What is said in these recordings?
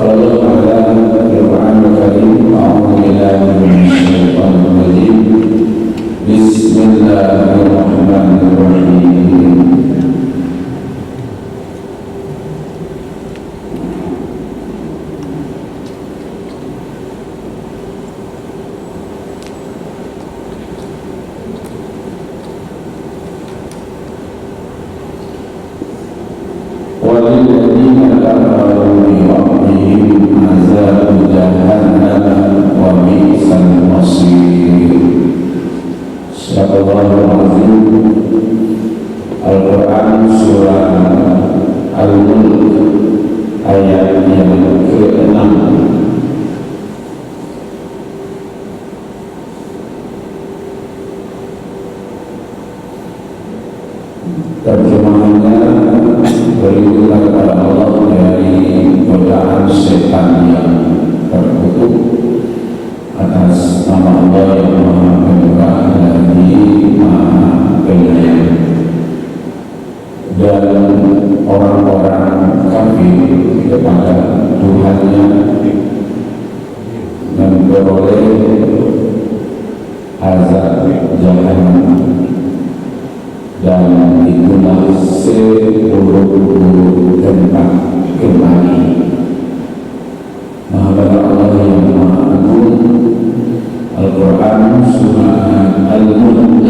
قال الله تعالى في القرآن الكريم أعوذ بالله من الشيطان الرجيم بسم الله الرحمن الرحيم وللذين كفروا بربهم عذاب جهنم وبئس المصير. Sadaqallahul azim. Al-Quran surah Al-Mulk ayat yang ke-6. Terjemahannya berlindunglah kepada Allah dari godaan setan yang terkutuk atas nama Allah yang Maha Pemurah lagi Maha Penyayang. Dan orang-orang kafir kepada Tuhannya memperoleh azab jahannam, dan itulah seburuk-buruk tempat kembali. Maha Allah yang Maha Agung. Al-Quran surah Al-Mulk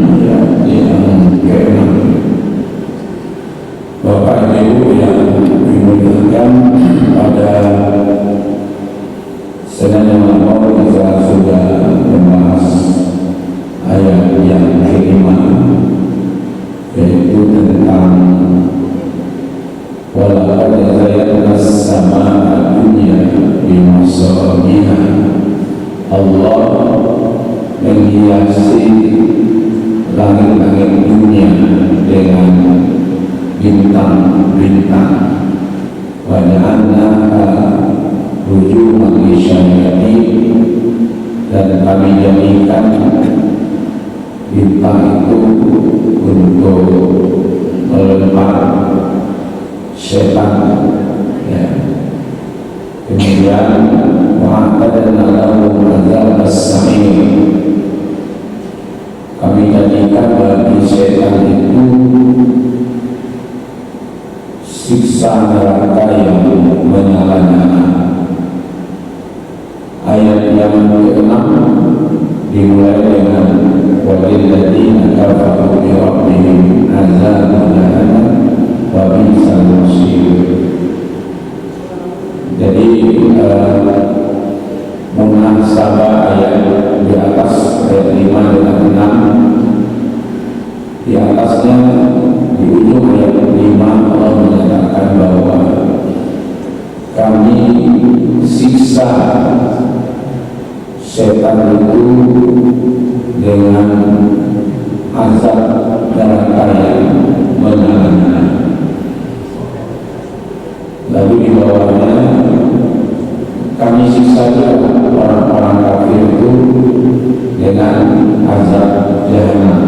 ayat yang ke-6. Bapak Ibu yang dimuliakan, pada Senin yang lalu kita sudah membahas ayat yang ke-5, yaitu tentang walaqad zayyana as-samaa'a dunya bimasabiha. Allah menghiasi langit-langit dunia dengan bintang-bintang. Wa ja'alnaha rujuman lisyayatin, dan kami jadikan bintang itu untuk melempar setan, ya. Kemudian wa'atadna lahum azab as-sa'ir, kami jadikan bagi setan itu siksa neraka yang menyala-nyala. Ayat yang ke-6 dimulai dengan walilladzina kafaru bi rabbihim azab jahannam wa bi'sal masir. Jadi munasabah ayat di atas ayat 5 dan 6, di atasnya di ujung ayat 5 Allah menyatakan bahwa kami siksa setan itu dengan azab neraka yang menyala-nyala. Lalu di bawahnya kami siksa juga orang-orang kafir itu dengan azab jahannam,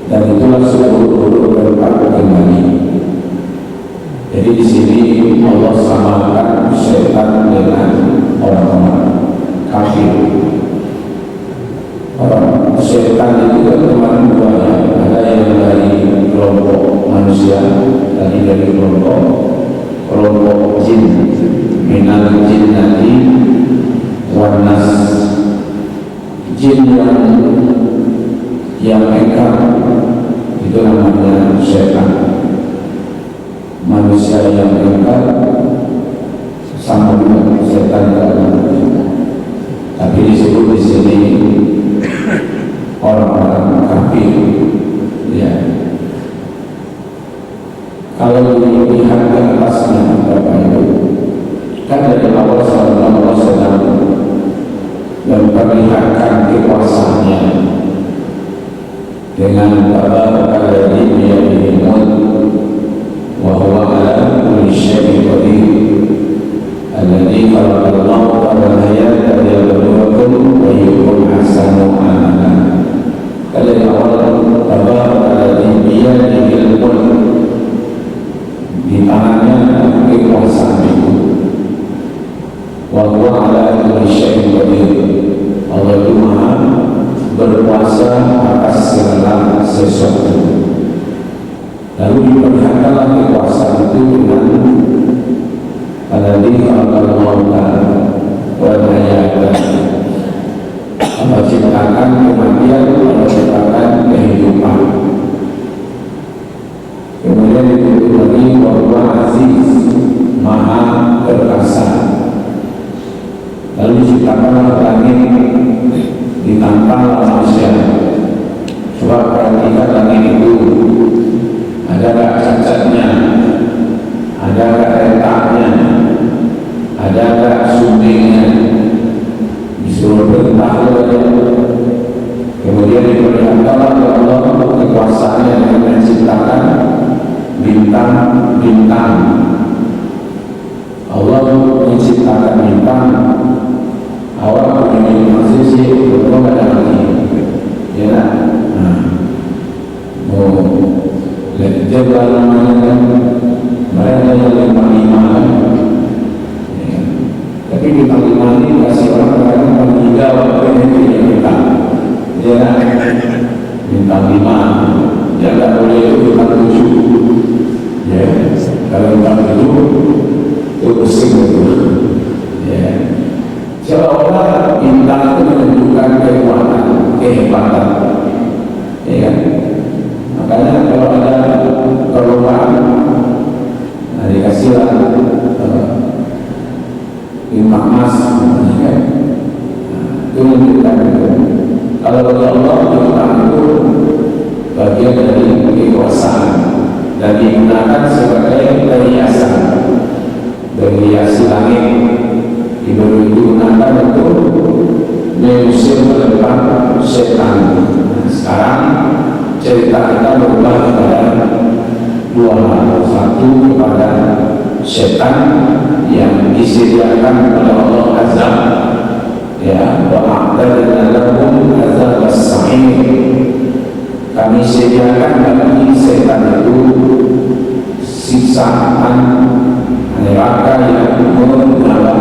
dan itulah seluruh tempat kembali. Jadi di sini Allah samakan setan dengan orang-orang kafir. Orang setan itu kan kemarin dua, ada yang dari kelompok manusia, tadi dari kelompok jin, minal jinnati wan nas, jin yang engkar, itu namanya setan. Manusia yang engkar sama dengan setan juga, tapi disebut di sini orang-orang kafir, ya. Kalau dilihat ke atasnya, Bapak Ibu, kan dari awal Sallallahu Alaihi Wasallam memperlihatkan kekuasaannya dengan tabarakal-ladzi biyadihil mulk wa huwa ala kulli syai'in qadir alladzi khalaqal mauta wal hayata liyabluwakum ayyukum ahsanu amala. Dari awal tabarakal-ladzi biyadihil mulk, di tangannya Allah ala kulli syai'in qadir. Allah itu Maha berkuasa atas segala sesuatu. Lalu diperlihatkanlah kekuasaan itu dengan alladzi khalaqal mauta wal hayata. Allah ciptakan kematian, Allah ciptakan kehidupan. Kemudian ditutup lagi bahwa Aziz Maha Perkasa. Lalu diciptakanlah langit, ditantanglah manusia. Sebab perhatikan langit itu ada gak cacatnya, ada gak retaknya, ada gak sumbingnya. Disuruh berentah saja. Kemudian diperlihatkanlah oleh Allah kekuasaannya dengan menciptakan bintang-bintang. Allah menciptakan bintang. Awal punya masih belum ada lagi, ya nak. Dia namanya mereka yang 55, tapi bintang 5 ini kasih orang kadang paling tiga waktu ini punya bintang, ya nak. Bintang 5, dia tak boleh itu bintang 7, ya. Kalau bintang 7 itu pusing itu, ya. Seolah-olah bintang itu menunjukkan kekuatan, kehebatan, ya kan? Makanya kalau ada perlombaan, dikasihlah bintang emas, ya kan? Itu menunjukkan itu. Kalau bagi Allah bintang itu bagian dari kekuasaan dan digunakan sebagai perhiasan, menghiasi langit. Digunakan untuk mengusir ke depan setan. Sekarang cerita kita berubah kepada dua hal. Satu, kepada setan yang disediakan oleh Allah azab, ya, wa'adana lahum azab as-sa'ir. Kami sediakan bagi setan itu siksaan neraka yang menyala-nyala.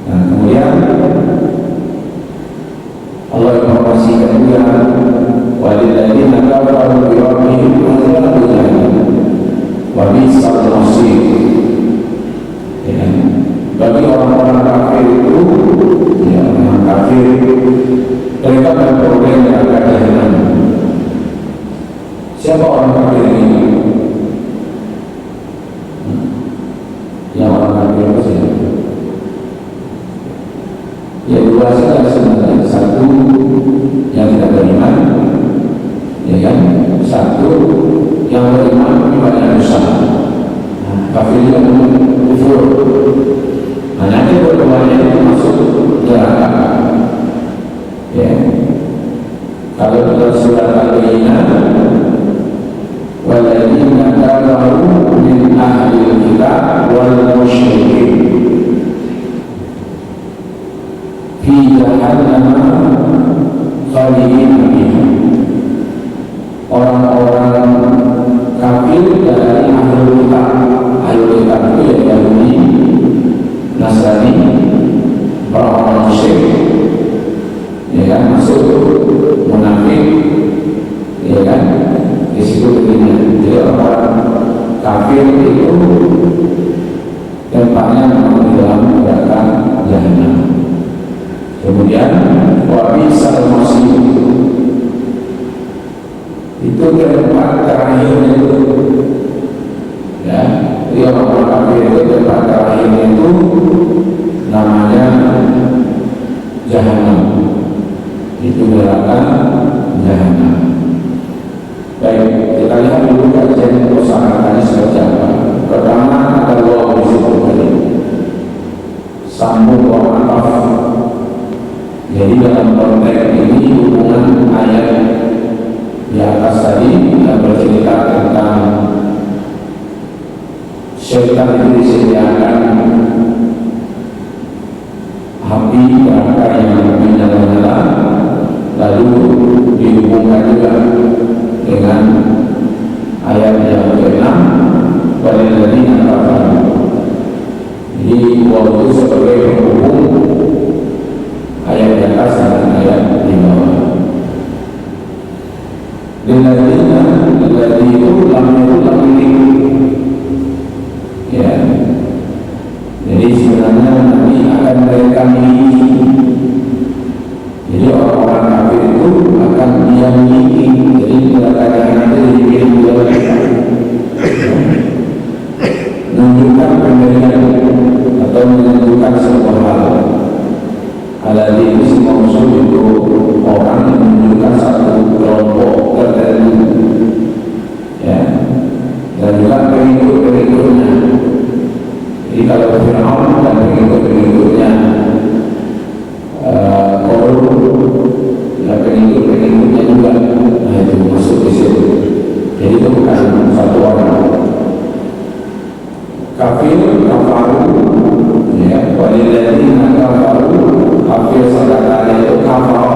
Nah, kemudian Allah informasikan juga walilladzina kafaru bi rabbihim adzabun jahannam wa bi'sal masir. Ya, bagi orang-orang kafir itu, ya, orang kafir mereka berperoleh neraka jahanam. Siapa orang kafir ini? Yang orang kafir itu siapa? Ya, dua saja sebenarnya. Satu yang tidak beriman, ya kan? Satu yang beriman kepada dosa. Kafir juga kufur. Nah, nanti keduanya itu masuk neraka. Ya, kalau kita surat Al-Bayyinah, walladzina kafaru min ahlil kitab wal musyrikin fi jahannam khalidin fiha. Orang-orang kafir dari ahlul kitab. Ahlul kitab itu ya Yahudi, Nasrani, orang-orang musyrik, ya kan, masuk munafik, ya kan, di situ begini. Jadi orang kafir itu tempatnya memang di dalam neraka jahanam. Kemudian wabisal masih itu tempat terakhirnya itu, ya. Jadi orang kafir itu tempat terakhirnya itu namanya jahanam. Itu neraka jahanam. Baik, kita lihat dulu kajian kosakatanya seperti apa. Pertama ada waw di situ tadi, sambung waw ataf. Jadi dalam konteks ini hubungan ayat di atas tadi yang bercerita tentang syaitan itu disediakan api neraka yang menyala-nyala, lalu dihubungkan juga dengan ayat yang ke-6 walilladzina kafaru. Jadi waw pemberian atau menentukan sebuah hal. Alladhi isi maksud itu orang yang menunjukkan satu kelompok tertentu, ya, dan juga pengikut-pengikutnya. Jadi kalau Fir'aun dan pengikut-pengikutnya ya pengikut-pengikutnya juga, nah itu masuk di situ. Jadi itu bukan satu orang. Kafir, kafaru, ya, walilladzina kafaru, kafir sekatanya itu kafar,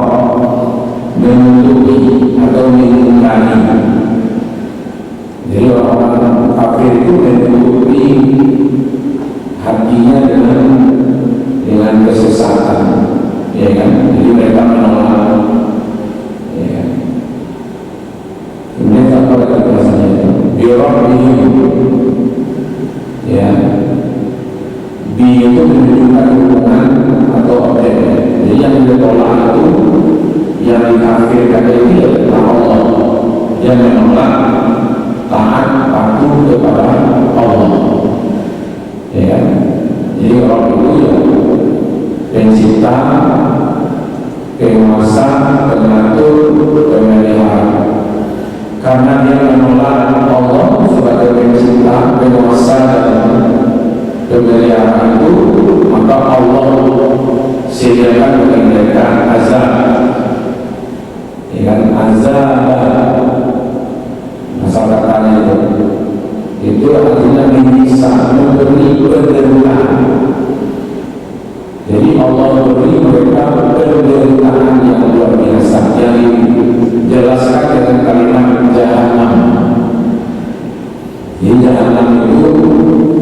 menutupi atau mengingkari. Jadi orang kafir itu menutupi hatinya dengan kesesatan, ya kan? Jadi mereka menolak, ya kan? Kemudian apa lagi bahasanya itu? Birabihim, ya, bi itu menunjukkan hubungan atau objek. Jadi yang ditolak itu, yang dikafirkan itu adalah Allah. Yang menolak taat patuh kepada Allah, ya kan? Jadi orang itu ya pencipta, penguasa, pengatur, pemelihara. Karena dia menolak Allah sebagai pencipta, penguasa dan pemelihara itu, maka Allah sediakan bagi mereka azab, ya kan? Azab, asal katanya itu artinya menyiksa, memberi penderitaan. Jadi Allah beri mereka penderitaan yang luar biasa, yang dijelaskan dengan kalimat Jahannam. Jadi Jahannam itu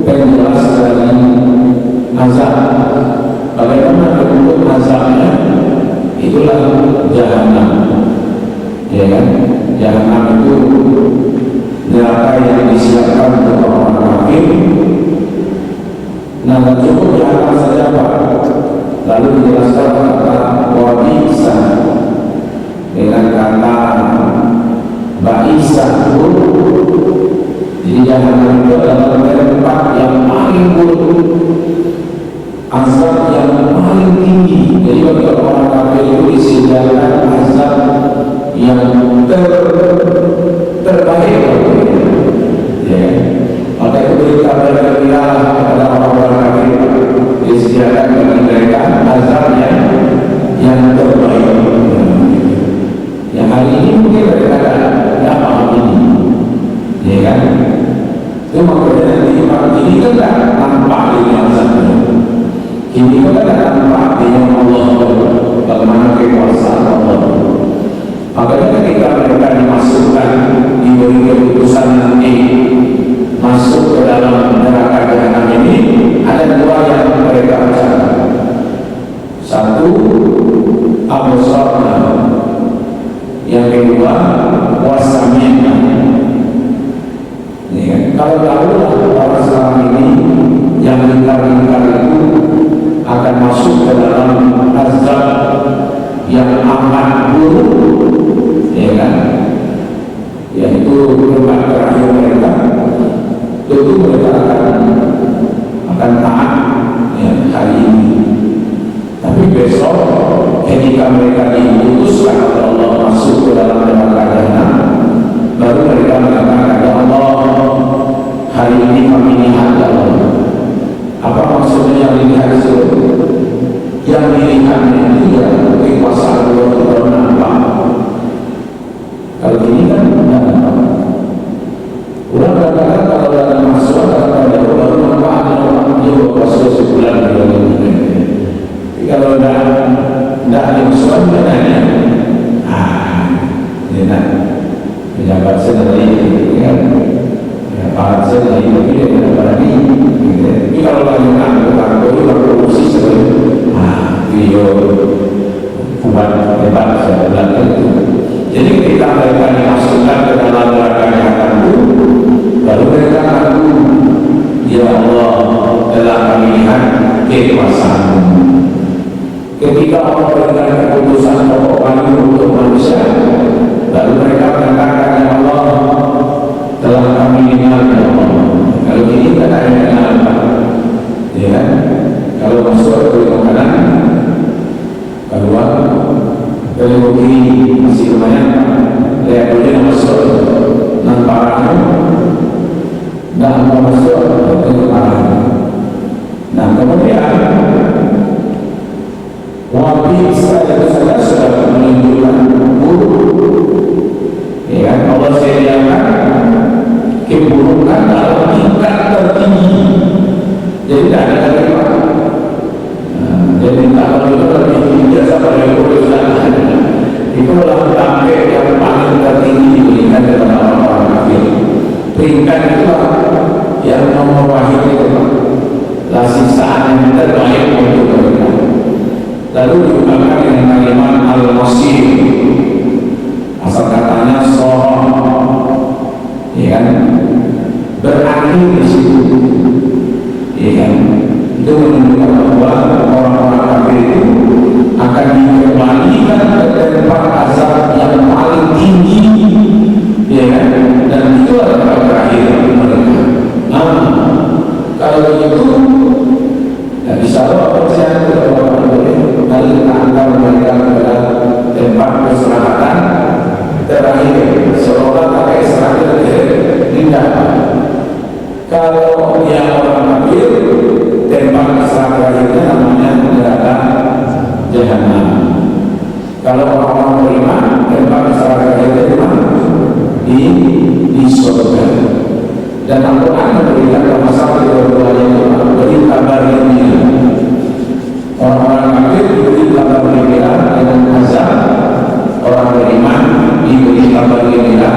penjelas dari azab. Bagaimana bentuk azabnya? Itulah Jahannam, ya kan? Jahannam itu neraka yang disiapkan untuk orang kafir. Nah, cukup Jahannam saja Pak. Lalu dijelaskan kata wabisa dengan kata baisa buruk. Jadi Jahannam itu adalah tempat yang paling buruk, azab yang paling tinggi. Jadi bagi orang kafir itu disediakan azab yang terbaik, ya. Maka itu berita bergembira kepada orang-orang kafir, disediakan bagi mereka azab yang terbaik. Yang hari ini mungkin mereka tidak paham ini, ya kan? Itu makanya nanti ini kan tidak nampak ini azabnya. Ini kan tidak nampak dengan Allah, bagaimana kekuasaan Allah. Makanya ketika mereka dimasukkan, diberi keputusan nanti masuk ke dalam neraka Jahannam ini, ada dua yang mereka ucapkan. Satu, absarna. Yang kedua, wasami'na. Ya, kalau tahulah orang sekarang ini yang lingkar-lingkar itu akan masuk ke dalam azab yang amat buruk, ya kan? Yaitu tempat terakhir mereka. Tentu mereka akan taat, ya, hari ini. Tapi besok ketika mereka diutuskan oleh Allah masuk ke dalam neraka Jahannam, baru mereka mengatakan, ya Allah, hari ini kami lihat Allah. Apa maksudnya yang dilihat itu? Yang dilihatnya itu ya kekuasaan Allah itu baru nampak. Kalau ini kan tidak nampak. Udah katakan kalau dalam masuk katakan baru nampak ada orang dia berpuasa sebulan ini. Tapi kalau tidak ada musuhan bedanya. Tidak pejabat sendiri, kan? Para sendiri tapi dia tidak berani. Tapi kalau lagi nak korupsi sebenarnya, video buat hebat saya bilang itu. Jadi ketika mereka dimasukkan ke dalam neraka Jahannam itu, baru mereka ngaku, ya Allah, telah kami lihat kekuasaan-Mu. Ketika Allah berikan keputusan pokok kami untuk manusia, baru mereka mengatakan, ya Allah, telah kami lihat, ya Allah. Kalau ini kan ada yang Nah kemudian wabi saja sudah menunjukkan buruk, ya kan? Allah sediakan keburukan dalam tingkat tertinggi, jadi tidak ada terima. Jadi kalau itu lebih tinggi sampai keburukan itulah tangke yang paling tertinggi diberikan kepada orang-orang kafir. Peringkat itulah yang nomor wahid itu, lah sisaan yang terbaik untuk mereka. Lalu diungkapkan dengan kalimat al-masir, asal katanya sorong, ya kan? Berakhir di situ, ya kan? Itu menunjukkan bahwa orang-orang kafir itu akan dikembalikan ke tempat azab yang paling tinggi, ya kan? Dan itu adalah terakhir mereka. Nah, kalau begitu tidak bisa percaya kepada orang boleh. Lalu kita akan memberikan kepada tempat peristirahatan terakhir, seolah pakai istirahat tidak. Kalau yang orang kafir, tempat istirahat terakhirnya namanya neraka jahanam. Kalau orang-orang beriman, tempat istirahat terakhirnya di mana? Di surga. Dan Al-Quran memberikan masalah kedua-duanya itu beri kabar gembira. Orang-orang kafir diberi kabar gembira dengan azab, orang beriman diberi kabar gembira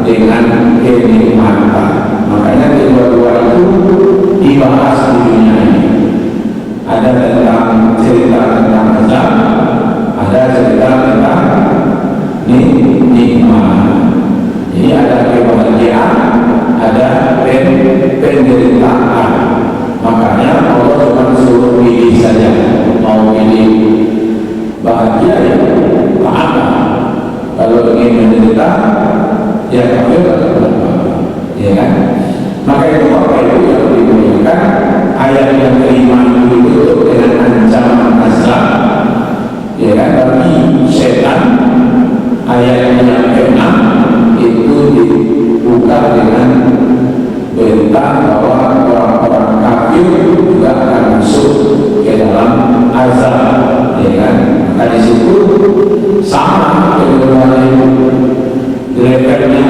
dengan kenikmatan. Makanya kedua-dua itu dibahas di dunia ini. Ada tentang cerita tentang azab, ada cerita tentang nikmat. Jadi ada kebahagiaan, ada penderitaan. Makanya Allah cuma suruh pilih saja, mau pilih bahagia ya taat. Kalau ingin menderita ya kafir atau apa, ya kan? Maka itu apa itu yang dimuliakan, ayat yang kelima itu ditutup dengan ancaman azab, ya kan? Bagi setan. Ayat yang keenam itu dibuka dengan berita bahwa orang-orang kafir juga akan masuk ke dalam azab, ya kan? Nah di situ sama keduanya levelnya.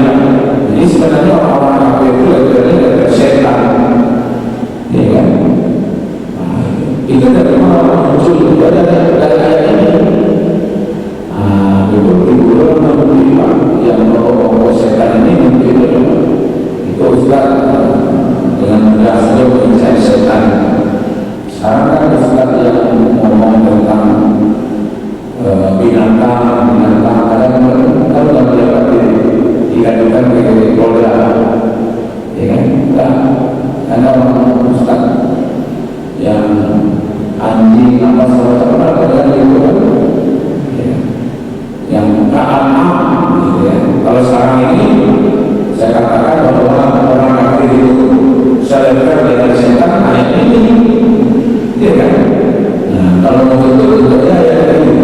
Jadi sebenarnya orang-orang kafir itu levelnya level setan, ya kan? Nah, itu dari mana muncul dari ayat ini? Yang pokok setan ini mungkin itu Ustaz dengan mudah saja mencari setan. Sekarang kan Ustaz yang ngomong tentang binatang kadang kalau nggak dapat dikadukan ke Polda, ya kan? Karena orang Ustaz yang anjing apa semacam ada itu yang keanak, gitu ya. Kalau sekarang ini saya katakan bahwa orang kafir itu sadar dari setan ayat ini, ya kan? Nah, kalau betul ya ayat ini.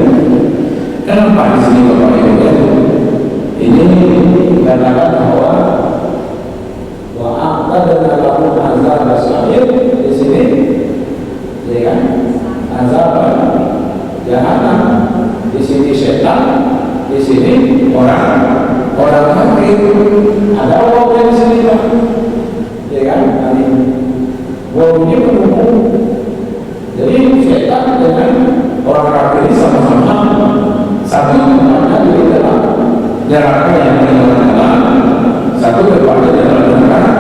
Kenapa di sini Bapak Ibu ya? Ini dikatakan bahwa wa'aqad lakum azab as-sa'ir di sini, ya kan? Azab jahanam, di sini setan, di sini orang kafir. Ada wawah di sini Pak, ya kan? Nanti wawahnya umum. Jadi setan dengan orang kafir ini sama-sama satu tempatnya di dalam neraka yang menyala-nyala, satu tempatnya di dalam neraka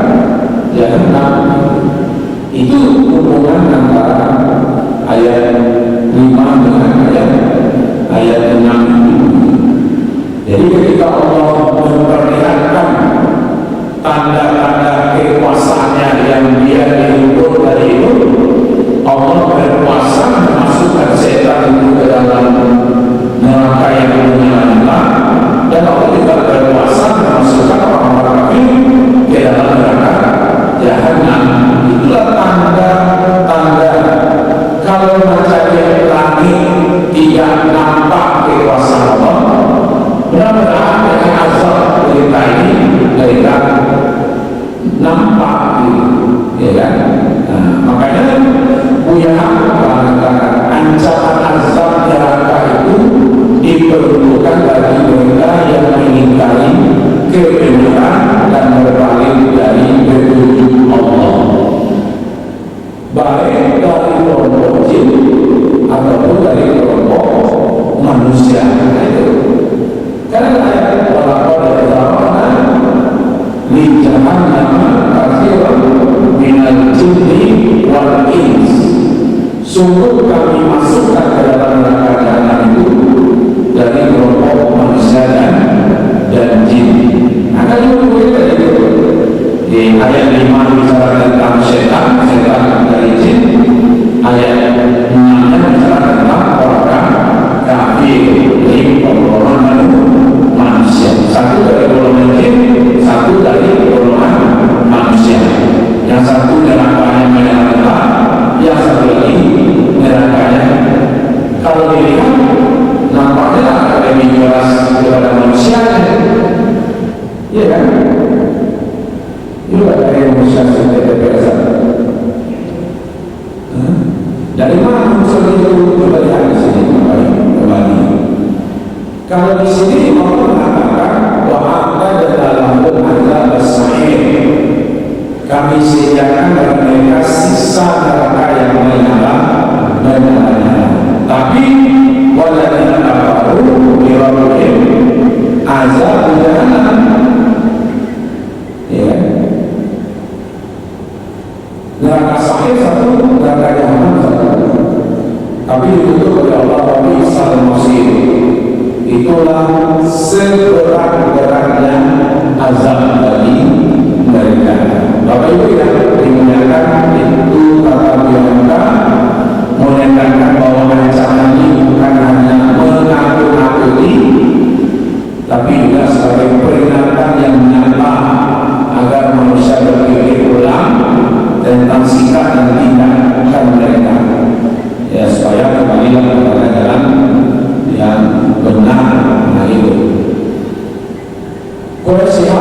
jahanam. Itu hubungan antara ayat 5 dengan ayat 6. Jadi ketika Allah memperlihatkan tanda-tanda kekuasaannya yang dia diukur dari itu, Allah berkuasa memasukkan setan itu ke dalam neraka yang menyala-nyala, dan Allah juga berkuasa memasukkan orang-orang kafir ke dalam neraka jahanam. untuk kami masukkan ke dalam neraka jahanam itu dari kelompok manusia dan jin. Nah, kan itu tadi di ayat 5 bicara tentang setan dari jin, ayat 6 bicara tentang orang kafir, dari golongan manusia. Satu dari golongan jin, satu dari golongan manusia. Yang satu nerakanya menyala, yang satu lagi nerakanya kalau dilihat nampaknya lebih keras kepada manusia. Iya kan? Itu ada yang manusia seperti biasa. Dari mana manusia itu berlihat di sini kembali? Kalau di sini Allah mengatakan bahwa ada dalam azab as-sa'ir, kami sediakan bagi mereka sisa neraka yang menyala. Tapi waladina kafaru bi rabbihim azab jahannam. Ya. Neraka sa'ir satu, neraka jahannam satu. Tapi ditutup oleh Allah Rabbi Salmasir. Itulah seberat-beratnya azab bagi mereka. Bapak Ibu yang dimuliakan, itu kata biasa menekankan bahwa ancaman ini bukan hanya menakut-nakuti, tapi juga sebagai peringatan yang nyata agar manusia berpikir ulang tentang sikap dan tindakan mereka, ya, supaya kembali kepada jalan yang benar. Nah, itu Quraisy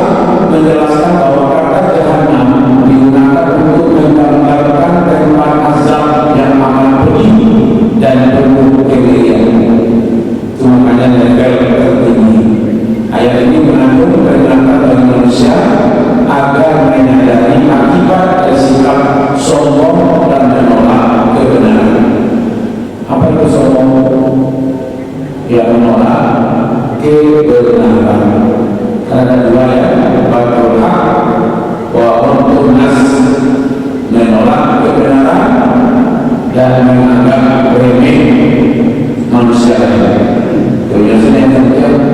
menjelaskan bahwa kata jahanam digunakan untuk menggambarkan tempat azab yang amat pedih dan penuh kengerian. Itu makanya level tertinggi. Ayat ini mengandung peringatan bagi manusia agar menyadari akibat dari sikap sombong dan menolak kebenaran. Apa itu sombong? Ya, menolak kebenaran. Ada dua ya, batul haq wa ghamtun nas, menolak kebenaran dan menganggap remeh manusia lain. Itu biasanya yang terjadi,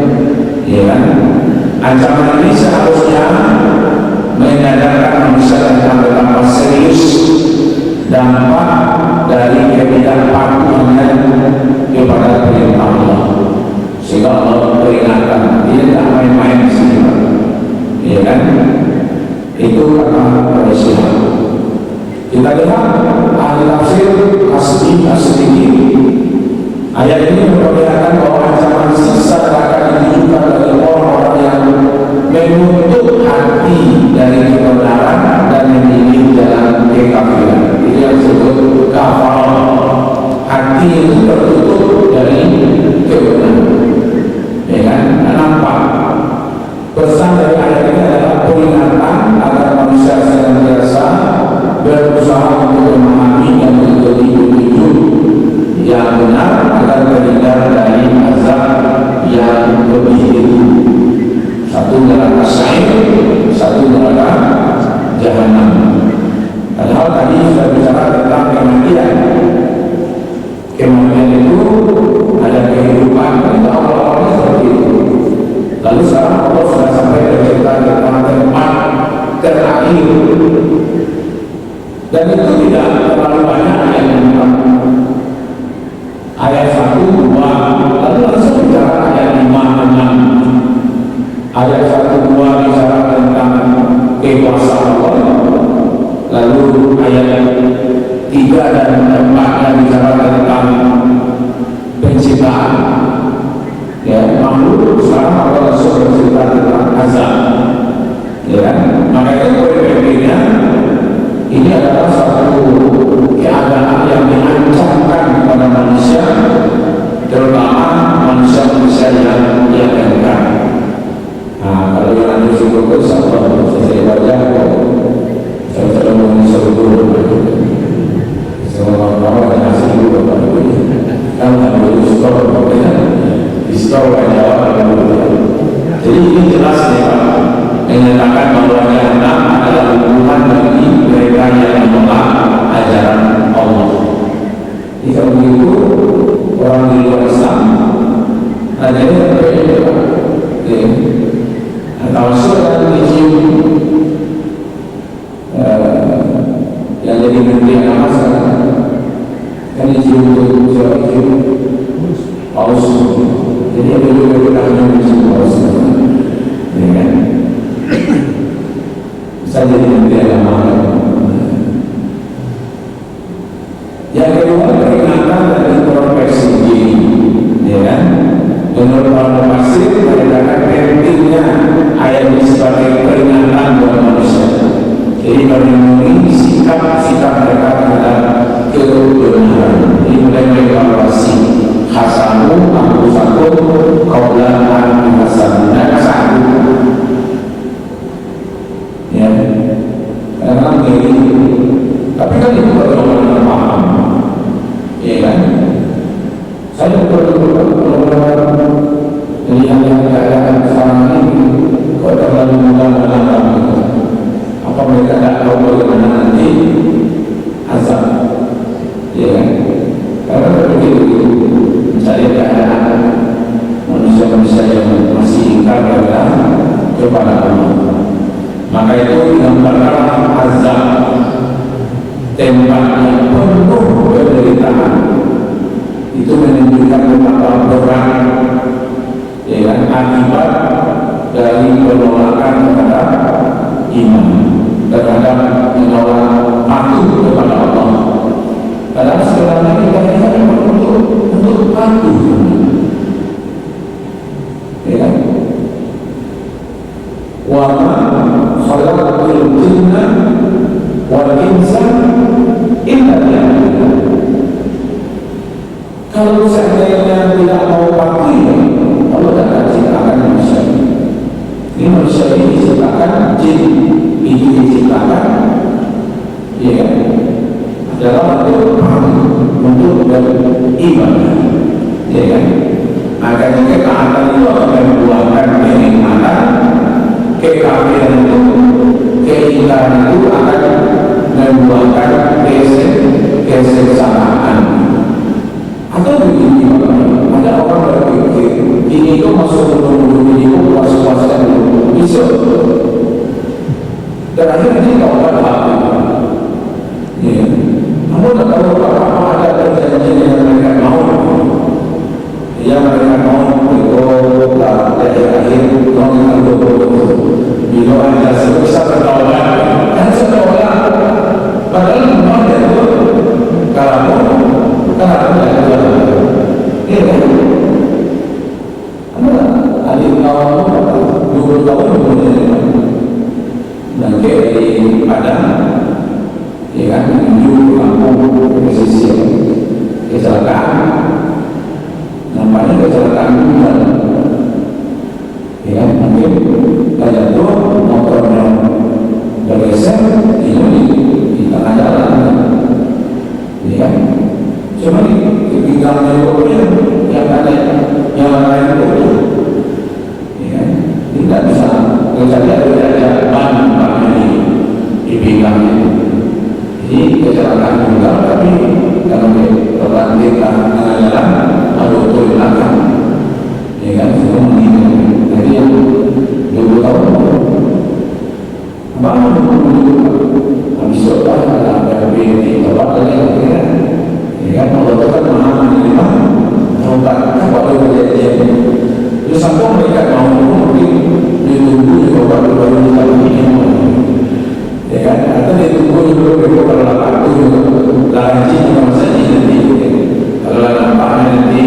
ya kan? Ancaman ini seharusnya menyadarkan manusia tentang betapa serius dampak dari ketidakpatuhannya kepada perintah Allah. Sehingga Allah peringatkan, dia tidak main-main di sini, ya kan? Itu kata Quraisy. Kita lihat ahli tafsir as-Siddiqi. Ayat ini memperlihatkan bahwa ancaman siksa akan ditujukan bagi orang-orang yang menutup hati dari kebenaran dan memilih jalan kekafiran. Itu yang disebut kafar. Hati itu tertutup dari kebenaran. Ya kan? Nampak pesan dari ayat ini adalah peringatan agar manusia senantiasa berusaha untuk memahami dan mengikuti petunjuk yang benar agar terhindar dari azab yang lebih itu. Satu neraka sa'ir, satu neraka jahanam. Padahal tadi sudah bicara tentang kematian. Kematian itu ada kehidupan, itu awal-awalnya seperti itu. Lalu sekarang Allah sudah sampai bercerita tentang tempat terakhir, dan itu tidak terlalu banyak ayat yang ayat 1, 2, lalu langsung bicara ayat 5, 6. Ayat 1, 2 bicara tentang kekuasaan Allah, lalu ayat 3 dan 4 bicara tentang penciptaan, ya, makhluk. Sekarang Allah langsung bercerita tentang azab, ya kan? Maka itu berpikirnya ini adalah satu keadaan yang mengancamkan kepada manusia, terutama manusia-manusia yang engkar. Nah, kalau yang nanti syukur Allah saya baca, saya sudah mengusul semua orang yang asli juga kan harus distor jawab. Jadi ini jelas ya Pak, menyatakan bahwa jahanam adalah hukuman bagi mereka yang menolak ajaran Allah. Ini itu orang di luar Islam, nah jadi berbeda. Atau sudah dicium yang jadi menteri agama sekarang kan dicium itu siapa dicium paus. Jadi ada juga kita hanya dicium paus, ya kan? Bisa jadi menteri agama. Yang kedua, peringatan dan introspeksi diri, ya kan? Menurut para mufassir, mereka pentingnya ayat ini sebagai peringatan buat manusia. Jadi bagaimana sikap mereka terhadap kebenaran. Ini mulai mengevaluasi hasanun, angkusakun, kaulan, angkusasun, dan kasahun. Ya, karena ini, tapi kan itu benar-benar paham, ya kan? Saya benar-benar melihat keadaan sekarang ini, kok terlalu mudah menangkap. Apa mereka tidak tahu bagaimana nanti azab, ya kan? Karena begitu mencari keadaan manusia-manusia yang masih ingkar kepada Allah. Maka itu digambarkan azab, tempat yang penuh penderitaan. Itu menunjukkan betapa berat, ya kan, akibat dari penolakan terhadap iman, terhadap menolak patuh kepada Allah. Padahal sebenarnya kita memang untuk patuh, ya kan? Wa ma khalaqtul jinna wal insa illa liya'budun. Kalau seandainya tidak mau patuh, Allah tidak akan ciptakan manusia. Ini manusia ini diciptakan, jin ini diciptakan, ya kan? Dalam untuk beribadah, ya kan? Makanya ketaatan itu akan membuahkan kenikmatan, kekafiran itu, keingkaran itu akan membuahkan kesesatan. Atau begini, ada orang berpikir ini itu masuk dulu, ini itu puas-puaskan dulu, bisa. Dan akhirnya dia tahu apa. Ya, namun tak tahu apa ada perjanjian yang mereka mau. Yang mereka mau itu lah dari akhir tahun 2020. Bila ada sebesar pertolongan dan seolah padahal memang itu kalau kenapa tidak ada? Iya kan? Adik kawan 20 tahun kemudian dan dari Padang, ya kan, menuju Lampung pesisir, kecelakaan, nampaknya kecelakaan tunggal, ya kan, mungkin jatuh motornya bergeser, ini di tengah jalan, ya kan. Cuma di pinggangnya yang ada yang lain itu, ya, tidak bisa terjadi ban di pinggangnya. Jadi kecelakaan tunggal, tapi kalau berbanding tengah jalan lalu turun belakang, ya kan, semua meninggal. Jadi yang 20 tahun apa habis coba ada BNI coba tadi akhirnya. Ya kan, Allah itu kan maha menerima taubat. Apa yang terjadi? Jadi sampai mereka mau mungkin ditunggu juga baru kita begini, ya kan? Atau ditunggu juga kalau lapar itu lagi sama saja nanti. Kalau nampaknya nanti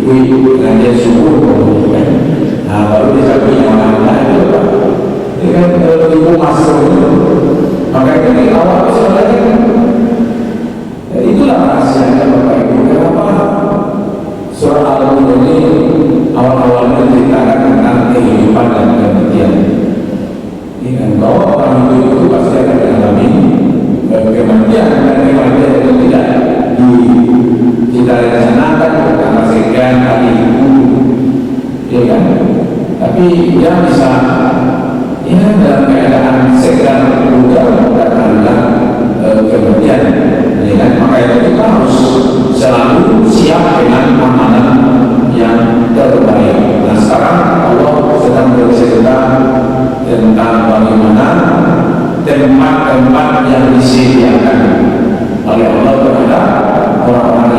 ikut dengan dia syukur, kan? Nah baru dicapai yang mana itu, Pak? Ya kan, kalau ibu masuk itu, maka ini awal sebenarnya. Itulah rahasianya Bapak Ibu. Kenapa surah Al-Mulk ini awal-awalnya menceritakan tentang kehidupan dan kematian. Ini kan bahwa orang hidup itu pasti akan mengalami kematian, dan kematian itu tidak kita rencanakan karena sekian kali itu, ya kan? Tapi dia bisa, ya dalam keadaan segera berubah dan adalah kematian. Ya kan? Maka itu kita harus selamat disediakan oleh Allah terhadap orang-orang